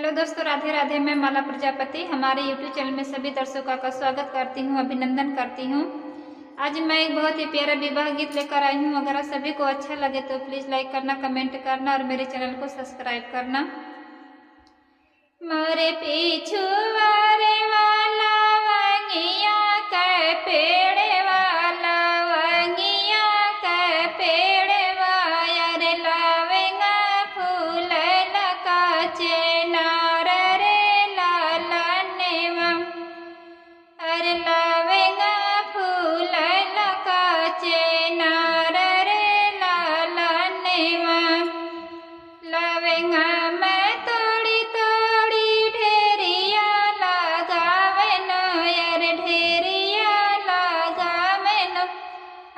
Hello दोस्तों, राधे राधे। मैं माला प्रजापति हमारे यूट्यूब चैनल में सभी दर्शकों का स्वागत करती हूँ, अभिनंदन करती हूँ। आज मैं एक बहुत ही प्यारा विवाह गीत लेकर आई हूँ। अगर आप सभी को अच्छा लगे तो प्लीज़ लाइक करना, कमेंट करना और मेरे चैनल को सब्सक्राइब करना। मोरे पिछुआरे वाला वंगिया के पेड़ वाला वंगिया के पेड़ वायर लावेंगा फूल लकाचे नार रे लालनेवा। अरे लावेंगा फूल लकाचे नार रे लालनेवा। लावेंगा मैं तोड़ी तोड़ी ढेरिया लगावेन यार ढेरिया लगावेन।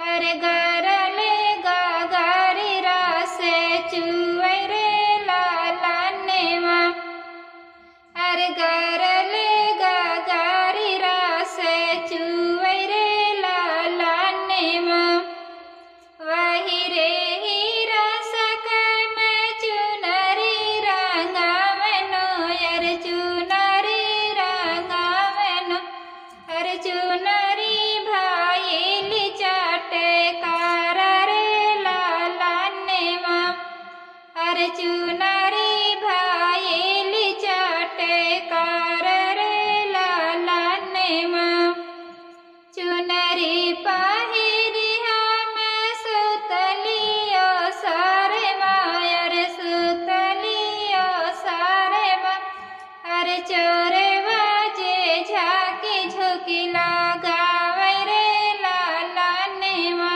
अरे गरले गागारी रासे चुए रे लालनेवा। अरे गरले गागारी रासे चुए रे लालनेवा। वही रे ही रसक में चुनरी रंगावेन यार चुनरी रंगावेन। अरे चुनरी भाईली चटकार रे लालनेवा। अरे चुनरी भाईली चटकार रे लालनेवा। चुनरी पहिरी हम सुतलियो सारे मायर सुतलियो सारे मा। अरे चोरे बाजे झाकी झुकी लगावे रे लालनेवा।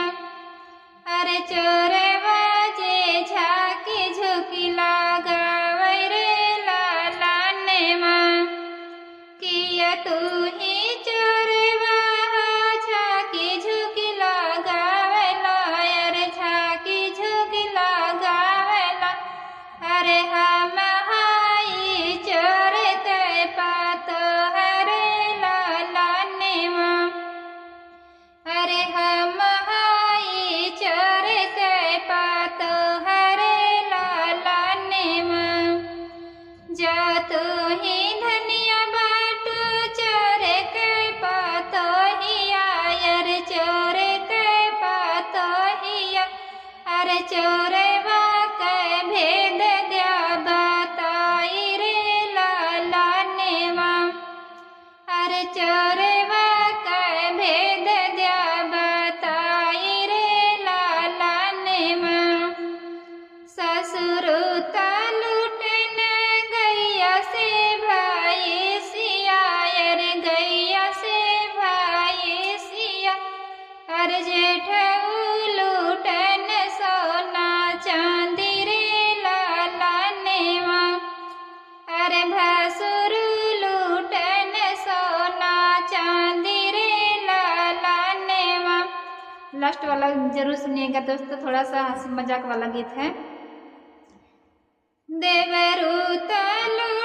अरे चोरे बाजे झाकी झुकी लगावे रे लालनेवा। किया तू ही चोरवा झाकी झुकी लगावेला यार झाकी झुकी लगावेला। अरे हम हाई चोरे ते पातो हरे लालनेवा। अरे हम हाई चोरे ते पातो हरे लालनेवा। जा तू ही धनिया बाटू चोरे के पातो हिया यार चोरे के पातो हिया। अरे चोरे के भेद द्या बताई रे लालनेवा। अरे चोरे के भेद द्या बताई रे लालनेवा। ससुर लूटन गैया से भाई सिया यार गैया से भाई सिया। अरे जेठ लूटन सोना चांदी रे लालनेवा। अरे भसुर लूटन सोना चांदी रे लालनेवा। लास्ट वाला जरूर सुनिएगा दोस्तों, थोड़ा सा हंसी मजाक वाला गीत है। देवरू तलू